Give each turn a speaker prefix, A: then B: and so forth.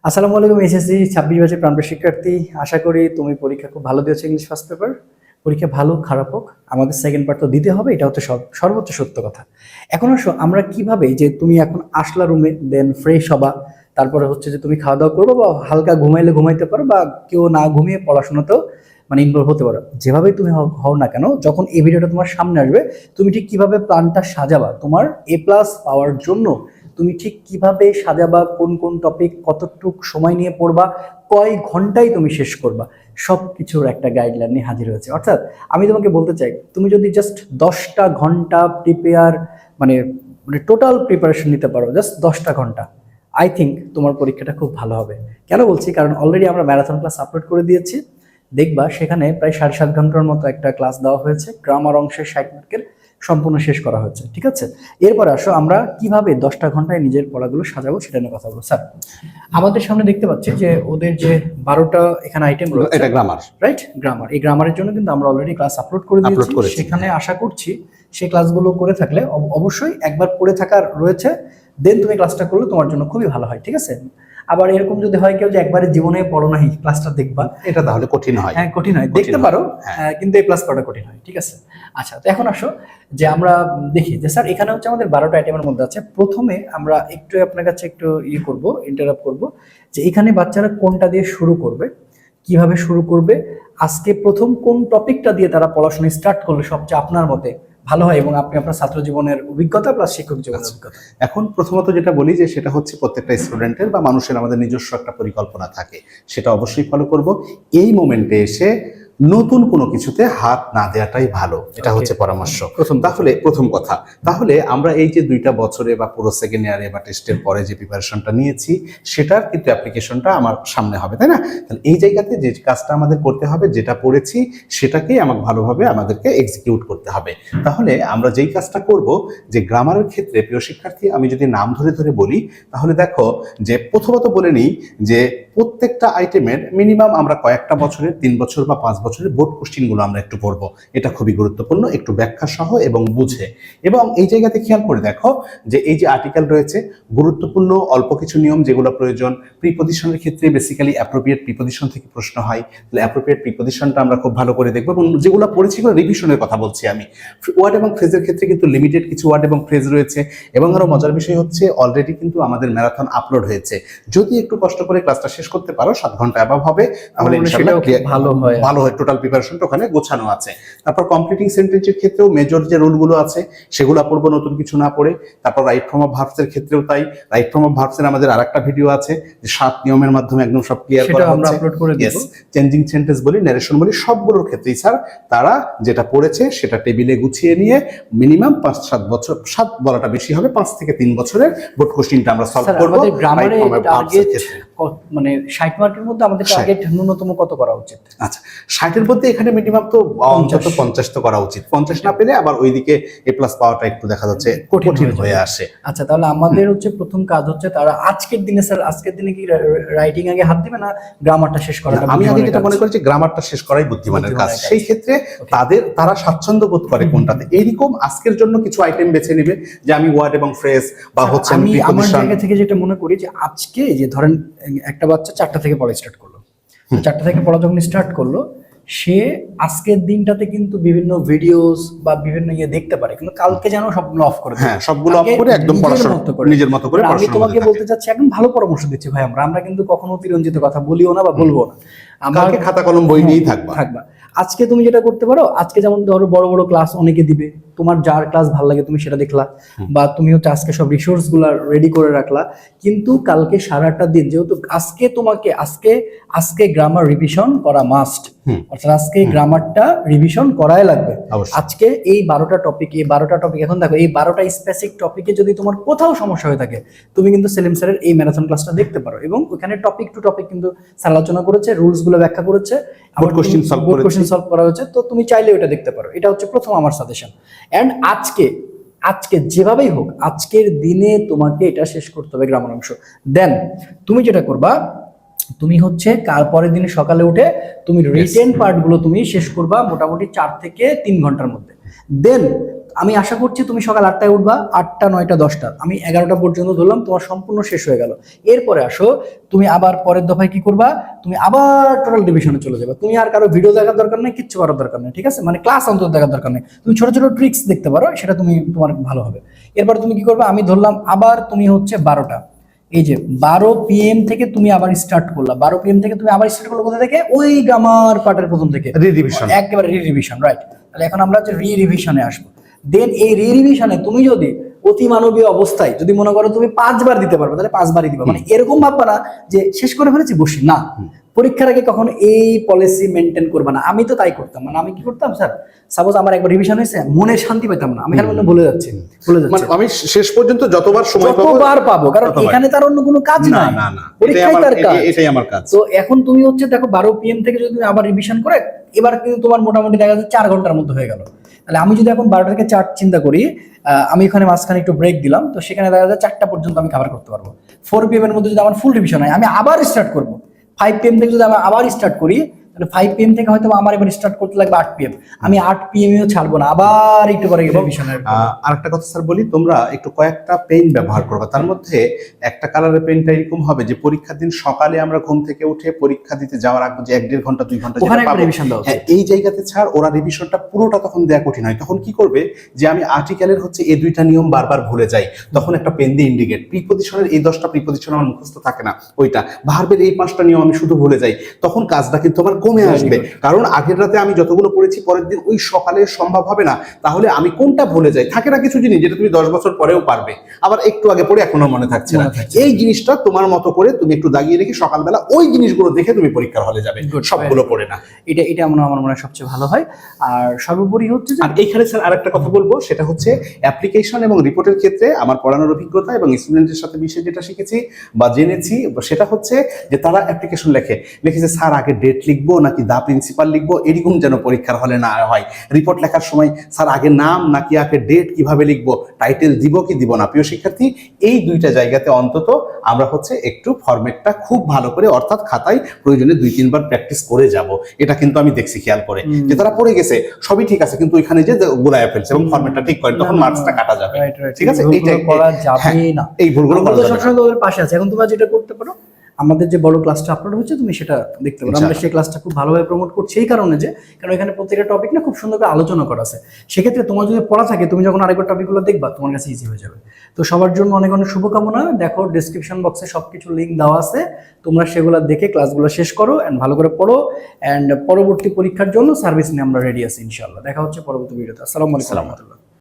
A: আসসালামু আলাইকুম এসএসসি 26 ব্যাচের প্রাণপ্রিয় শিক্ষার্থী, আশা করি তুমি পরীক্ষা খুব ভালো দিয়েছো। ইংলিশ ফার্স্ট পেপার পরীক্ষা ভালো খারাপ হোক, আমাদের সেকেন্ড পার্ট তো দিতে হবে, এটা হচ্ছে সর্বোচ্চ সত্য কথা। এখন আসো আমরা কিভাবে যে তুমি এখন আসলা রুমে, দেন ফ্রেশ হবা, তারপরে হচ্ছে যে তুমি খাওয়া দাওয়া করবো বা হালকা ঘুমাইলে ঘুমাইতে পারো, বা কেউ না ঘুমিয়ে পড়াশোনাতেও মানে ইনভলভ হতে পারো। যেভাবেই তুমি হও না কেন, যখন এই ভিডিওটা তোমার সামনে আসবে, তুমি ঠিক কিভাবে প্ল্যানটা সাজাবা তোমার এ প্লাস পাওয়ার জন্য, তুমি ঠিক কিভাবে সাজাবা, কোন কোন টপিক কতটুক সময় নিয়ে পড়বা, কয় ঘন্টায় তুমি শেষ করবা, সব কিছুর একটা গাইডলাইন নিয়ে হাজির হয়েছে। অর্থাৎ আমি তোমাকে বলতে চাই, তুমি যদি জাস্ট 10টা ঘন্টা প্রিপেয়ার মানে মানে টোটাল প্রিপারেশন নিতে পারো, জাস্ট 10টা ঘন্টা, আই থিঙ্ক তোমার পরীক্ষাটা খুব ভালো হবে। কেন বলছি, কারণ অলরেডি আমরা ম্যারাথন ক্লাস আপলোড করে দিয়েছি। দেখবা সেখানে প্রায় 7.5 ঘন্টার মতো একটা ক্লাস দেওয়া হয়েছে, গ্রামার অংশের 60 মার্কের সম্পূর্ণ শেষ করা হয়েছে। ঠিক আছে, এরপরে আসো আমরা কিভাবে 10টা ঘন্টায় নিজের পড়াগুলো সাজাবো সেটা নিয়ে কথা বলবো। স্যার, আমাদের সামনে দেখতে পাচ্ছি যে ওদের যে 12টা এখানে আইটেম রয়েছে,
B: এটা গ্রামার,
A: রাইট? গ্রামার, এই গ্রামারের জন্য কিন্তু আমরা অলরেডি ক্লাস আপলোড করে দিয়েছি। সেখানে আশা করছি সেই ক্লাসগুলো করে থাকলে অবশ্যই একবার পড়ে থাকার রয়েছে, দেন তুমি ক্লাসটা করলে তোমার জন্য খুবই ভালো হয়। ঠিক আছে, আবার এরকম যদি হয় কেউ যে একবারে জীবনে পড়ো নাই, ক্লাসটা দেখবা,
B: এটা তাহলে কঠিন হয়।
A: হ্যাঁ কঠিন হয়, দেখতে পারো, কিন্তু এই প্লাস করা কঠিন হয়। ঠিক আছে, আচ্ছা তো এখন আসো যে আমরা দেখি যে স্যার এখানে হচ্ছে আমাদের 12টা আইটেমের মধ্যে আছে। প্রথমে আমরা একটু আপনার কাছে একটু করব, ইন্টারাপ্ট করব, যে এখানে বাচ্চারা কোনটা দিয়ে শুরু করবে, কিভাবে শুরু করবে, আজকে প্রথম কোন টপিকটা দিয়ে তারা পড়াশোনা স্টার্ট করলে সবচেয়ে আপনার মতে ভালো হয়, এবং আপনি আপনার ছাত্র জীবনের অভিজ্ঞতা প্লাস শিক্ষক জীবনের অভিজ্ঞতা।
B: এখন প্রথমত যেটা বলি যে সেটা হচ্ছে প্রত্যেকটা স্টুডেন্টের বা মানুষের আমাদের নিজস্ব একটা পরিকল্পনা থাকে, সেটা অবশ্যই ফলো করব। এই মোমেন্টে এসে নতুন কোনো কিছুতে হাত না দেওয়াটাই ভালো, এটা হচ্ছে পরামর্শ। তাহলে প্রথম কথা, তাহলে আমরা এই যে 2টা বছরে বা পুরো সেকেন্ড ইয়ারে বা টেস্টের পরে যে প্রিপারেশনটা নিয়েছি, সেটার কিন্তু অ্যাপ্লিকেশনটা আমার সামনে হবে, তাই না? তাহলে এই জায়গাতে যে কাজটা আমাদের করতে হবে, যেটা পড়েছি সেটাকেই আমাকে ভালোভাবে আমাদেরকে এক্সিকিউট করতে হবে। তাহলে আমরা যেই কাজটা করব, যে গ্রামারের ক্ষেত্রে প্রিয় শিক্ষার্থী, আমি যদি নাম ধরে ধরে বলি, তাহলে দেখো যে প্রথমত বলে নিই যে প্রত্যেকটা আইটেমের মিনিমাম আমরা কয়েকটা বছরের, 3 বছর বা 5 বছরের বোর্ড কোশ্চিনগুলো আমরা একটু পড়বো। এটা খুবই গুরুত্বপূর্ণ, একটু ব্যাখ্যা সহ এবং বুঝে। এবং এই জায়গাতে খেয়াল করে দেখো যে এই যে আর্টিকেল রয়েছে, গুরুত্বপূর্ণ অল্প কিছু নিয়ম যেগুলো প্রয়োজন। প্রিপজিশনের ক্ষেত্রে বেসিক্যালি অ্যাপ্রোপ্রিয়েট প্রিপজিশন থেকে প্রশ্ন হয়, তাহলে অ্যাপ্রোপ্রিয়েট প্রিপজিশনটা আমরা খুব ভালো করে দেখবো, এবং যেগুলো পড়েছি সেগুলো রিভিশনের কথা বলছি আমি। ওয়ার্ড এবং ফ্রেজের ক্ষেত্রে কিন্তু লিমিটেড কিছু ওয়ার্ড এবং ফ্রেজ রয়েছে, এবং আরো মজার বিষয় হচ্ছে অলরেডি কিন্তু আমাদের ম্যারাথন আপলোড হয়েছে। যদি একটু কষ্ট করে ক্লাসটা শেষ করতে পারো, 7 ঘন্টা অ্যাবাভ হবে, তাহলে ইনশাআল্লাহ ভালো হয়। টোটাল প্রিপারেশনটা ওখানে গোছানো আছে। তারপর কমপ্লিটিং সেন্টেন্সের ক্ষেত্রেও মেজর যে রুলগুলো আছে সেগুলো পড়বো, নতুন কিছু না পড়ে। তারপর রাইট ফর্ম অফ ভার্বসের ক্ষেত্রেও তাই। রাইট ফর্ম অফ ভার্বসের আমাদের আরেকটা ভিডিও আছে, যে 7 নিয়মের মাধ্যমে একদম সব ক্লিয়ার করা হচ্ছে। আমরা আপলোড করে দেব। চেঞ্জিং সেন্টেন্স বলি, ন্যারেশন বলি, সবগুলোর ক্ষেত্রেই স্যার তারা যেটা পড়েছে সেটা টেবিলে গুছিয়ে নিয়ে মিনিমাম 5-7 বছর, 7 বলাটা বেশি হবে, 5 থেকে 3 বছরের বোর্ড কোশ্চেনটা আমরা সলভ করব।
A: আমাদের গ্রামারে টার্গেট মানে 60 মার্কের মধ্যে আমাদের টার্গেট ন্যূনতম কত করা উচিত?
B: আচ্ছা, 60-এর মধ্যে এখানে মিনিমাম তো অন্তত 50 তো করা উচিত। 50 না পেলে আবার ওইদিকে এ প্লাস পাওয়াটা একটু দেখা যাচ্ছে কঠিন হয়ে আসে।
A: আচ্ছা, তাহলে আমাদের হচ্ছে প্রথম কাজ হচ্ছে তারা আজকের দিনে, স্যার আজকের দিনে কি রাইটিং আগে হাত দিবে না গ্রামারটা শেষ করাটা?
B: আমি আগে যেটা মনে করি যে গ্রামারটা শেষ করাই বুদ্ধিমানের কাজ। সেই ক্ষেত্রে তারা স্বাচ্ছন্দ্য বোধ করে কোনটাতে, এইরকম আজকের জন্য কিছু আইটেম বেছে নেবে, যে আমি ওয়ার্ড এবং ফ্রেজ বা হচ্ছে
A: আমি আমার জায়গা থেকে যেটা মনে করি, যে আজকে যে ধরেন একটা বাচ্চা 4টা থেকে পড়া স্টার্ট করলো, 4টা থেকে পড়া যখন স্টার্ট করলো, সে আজকের দিনটাতে কিন্তু বিভিন্ন ভিডিওস বা বিভিন্ন দেখতে পারে, কিন্তু কালকে যেন সবগুলো অফ করে দেয়।
B: হ্যাঁ, সবগুলো অফ করে একদম পড়াশোনা নিজের মতো করে
A: আমি তোমাকে বলতে চাচ্ছি, একদম ভালো পরামর্শ দিচ্ছি ভাই। আমরা কিন্তু কখনো অতিরঞ্জিত কথা বলিও না বা বলবো না।
B: আমাকে খাতা কলম বই নিয়েই থাকবা।
A: আজকে তুমি যেটা করতে পারো, আজকে যেমন ধরো বড় বড় ক্লাস অনেকে দিবে, তোমার যার ক্লাস ভালো লাগে তুমি সেটা দেখলা, বা তুমি হচ্ছে আজকে সব রিসোর্স গুলা রেডি করে রাখলা, কিন্তু কালকে সারাটা দিন যেহেতু আজকে তোমাকে আজকে গ্রামার রিভিশন করা মাস্ট, অর্থাৎ আজকে গ্রামারটা রিভিশন করাই লাগবে। আজকে এই 12টা টপিক, এখন দেখো এই 12টা স্পেসিফিক টপিকে যদি তোমার কোথাও সমস্যা হয়ে থাকে, তুমি কিন্তু সেলিম স্যারের এই ম্যারাথন ক্লাসটা দেখতে পারো, এবং ওখানে টপিক টু টপিক কিন্তু স্যার আলোচনা করেছে, রুলস গুলো ব্যাখ্যা করেছে, বোর্ড কোশ্চেন সলভ করা হয়েছে, তো তুমি চাইলে ওটা দেখতে পারো। এটা হচ্ছে প্রথম আমার সাজেশন। এন্ড আজকে যেভাবেই হোক আজকের দিনে তোমাকে এটা শেষ করতে হবে গ্রামার অংশ। দেন তুমি যেটা করবা, তুমি হচ্ছে কাল পরের দিনে সকালে উঠে তুমি রিটেন পার্ট গুলো তুমি শেষ করবা মোটামুটি 4 থেকে 3 ঘন্টার মধ্যে। দেন আমি আশা করছি তুমি সকাল 8টায় উঠবা, 8টা 9টা 10টা, আমি 11টা পর্যন্ত ধরলাম, তোমার সম্পূর্ণ শেষ হয়ে গেল। এরপরে আসো তুমি আবার পরের দফায় কি করবা, তুমি আবার টোটাল ডিভিশনে চলে যাবে। তুমি আর কারো ভিডিও দেখার দরকার নেই, কিচ্ছু করার দরকার নেই, ঠিক আছে? মানে ক্লাস অন্তত দেখার দরকার নেই, তুমি ছোট ছোট ট্রিক্স দেখতে পারো, সেটা তুমি তোমার ভালো হবে। এরপর তুমি কি করবে, আমি ধরলাম আবার তুমি হচ্ছে 12টা, এই যে 12 PM থেকে তুমি আবার স্টার্ট করলা, 12 PM থেকে তুমি আবার স্টার্ট করলো কোথা থেকে, ওই গ্রামার পার্টের প্রথম থেকে,
B: রিভিশন।
A: একেবারে রিভিশন, রাইট? তাহলে এখন আমরা হচ্ছে রিভিশনে আসবো। দেন এই রিভিশনে তুমি যদি অতি মানবীয় অবস্থায় যদি মনে করো তুমি 5বার দিতে পারবে, তাহলে 5বারই দিবা। মানে এরকম ভাববা না যে শেষ করে ফেলেছি বসি, না। পরীক্ষার আগে কখনো এই পলিসি মেনটেন করবা না। আমি তো তাই করতাম, মানে আমি কি করতাম স্যার, সাপোজ আমার একবার রিভিশন হয়েছে, মনে শান্তি পেতাম না, আমি এখানে মনে ভুলে যাচ্ছি
B: মানে আমি শেষ পর্যন্ত যতবার সময় পাবো
A: যতবার পাবো, কারণ এখানে তার অন্য কোনো কাজ
B: না
A: নাই,
B: না না,
A: পরীক্ষায় তার কাজ।
B: এটাই আমার কাজ।
A: তো এখন তুমি হচ্ছে দেখো 12 PM থেকে যদি তুমি আবার রিভিশন করে, এবার কিন্তু তোমার মোটামুটি দেখা যাচ্ছে 4 ঘন্টার মধ্যে হয়ে গেল। তাহলে আমি যদি এখন 12টা থেকে 4 চিন্তা করি, আমি এখানে মাঝখানে একটু ব্রেক দিলাম, তো সেখানে দেখা যায় 4টা পর্যন্ত আমি কভার করতে পারবো। 4 PM এর মধ্যে যদি আমার ফুল রিভিশন হয়, আমি আবার স্টার্ট করবো। 5 PM থেকে যদি আমি আবার স্টার্ট করি, তাহলে 5 PM থেকে হয়তো আমার এবার স্টার্ট করতে লাগবে 8 PM। আমি 8 PM এও ছাড়বো না, আবার একটু পরে রিভিশনের।
B: আরেকটা কথা স্যার বলি, তোমরা একটু কয়েকটা পেন ব্যবহার করবে। তার মধ্যে একটা কালারের পেনটা এরকম হবে যে পরীক্ষার দিন সকালে আমরা ঘুম থেকে উঠে পরীক্ষা দিতে যাওয়ার আগে যে 1-1.5 ঘন্টা 2 ঘন্টা
A: ওখানে
B: যেটা পাবো,
A: রিভিশন দাও।
B: এই জায়গাতে ছাড় ওরা রিভিশনটা পুরোটা তখন দেয়া কঠিন হয়। তখন কি করবে যে আমি আর্টিকেলের হচ্ছে এই 2টা নিয়ম বারবার ভুলে যাই, তখন একটা পেন দিয়ে ইন্ডিকেট, প্রিপজিশনের এই 10টা প্রিপজিশন আমার মুখস্থ থাকে না, ওইটা ভার্বের এই 5টা নিয়ম আমি শুধু ভুলে যাই, তখন কাজটা কিন্তু আমার কমে আসবে। কারণ আগের রাতে আমি যতগুলো পড়েছি পরের দিন ওই সকালে সম্ভব হবে না। তাহলে আমি কোনটা ভুলে যাই, থাকে না কিছু জিনিস যেটা তুমি 10 বছর পরেও পারবে, আবার একটু আগে পড়ে এখনো মনে থাকছে না, এই জিনিসটা তোমার মতো করে তুমি একটু দাগিয়ে রেখে সকালবেলা ওই জিনিসগুলো দেখে তুমি পরীক্ষার হলে যাবে, সবগুলো পড়ে না।
A: এটা আমার মনে হয় সবচেয়ে ভালো হয়। আর সর্বোপরি হচ্ছে যে
B: আর এইখানে স্যার আরেকটা কথা বলবো, সেটা হচ্ছে অ্যাপ্লিকেশন এবং রিপোর্টের ক্ষেত্রে আমার পড়ানোর অভিজ্ঞতা এবং স্টুডেন্টের সাথে বিষয়ে যেটা শিখেছি বা জেনেছি, সেটা হচ্ছে যে তারা অ্যাপ্লিকেশন লিখেছে স্যার আগে ডেট লিখবো নাকি দা প্রিন্সিপাল লিখবো, এরকম যেন পরীক্ষার হলে না হয়। রিপোর্ট লেখার সময় স্যার আগে নাম নাকি আগে ডেট কিভাবে লিখবো, টাইটেল দিব কি দিব না। প্রিয় শিক্ষার্থী, এই 2টা জায়গাতে অন্তত আমরা হচ্ছে একটু ফরম্যাটটা খুব ভালো করে, অর্থাৎ খাতায় প্রয়োজনে 2-3 বার প্র্যাকটিস করে যাব। এটা কিন্তু আমি দেখছি খেয়াল করে যে তারা পড়ে গেছে সবই ঠিক আছে, কিন্তু ওইখানে যে গোলায় ফেলছে এবং ফরম্যাটটা ঠিক করে, তখন মার্কসটা কাটা যাবে। ঠিক আছে, এইটা
A: করা যাবে না,
B: এই ভুলগুলো করা যাবে না।
A: সবসময় ওদের পাশে আছে। এখন তোমরা যেটা করতে পারো, আমাদের যে বড় ক্লাসটা আপলোড হচ্ছে তুমি সেটা দেখতে পারো। আমরা সেই ক্লাসটা খুব ভালোভাবে প্রমোট করছি এই কারণে যে, কারণ এখানে প্রত্যেকটা টপিক না খুব সুন্দর করে আলোচনা করা আছে। সেক্ষেত্রে তোমার যদি পড়া থাকে, তুমি যখন আরেকবার টপিকগুলো দেখবা তোমার কাছে ইজি হয়ে যাবে। তো সবার জন্য অনেক অনেক শুভকামনা। দেখো ডেসক্রিপশন বক্সে সবকিছু লিঙ্ক দেওয়া আছে, তোমরা সেগুলো দেখে ক্লাসগুলো শেষ করো এন্ড ভালো করে পড়ো। এন্ড পরবর্তী পরীক্ষার জন্য সার্ভিস নিয়ে আমরা রেডি আছি ইনশাআল্লাহ। দেখা হচ্ছে পরবর্তী ভিডিওতে। আসসালামু আলাইকুম।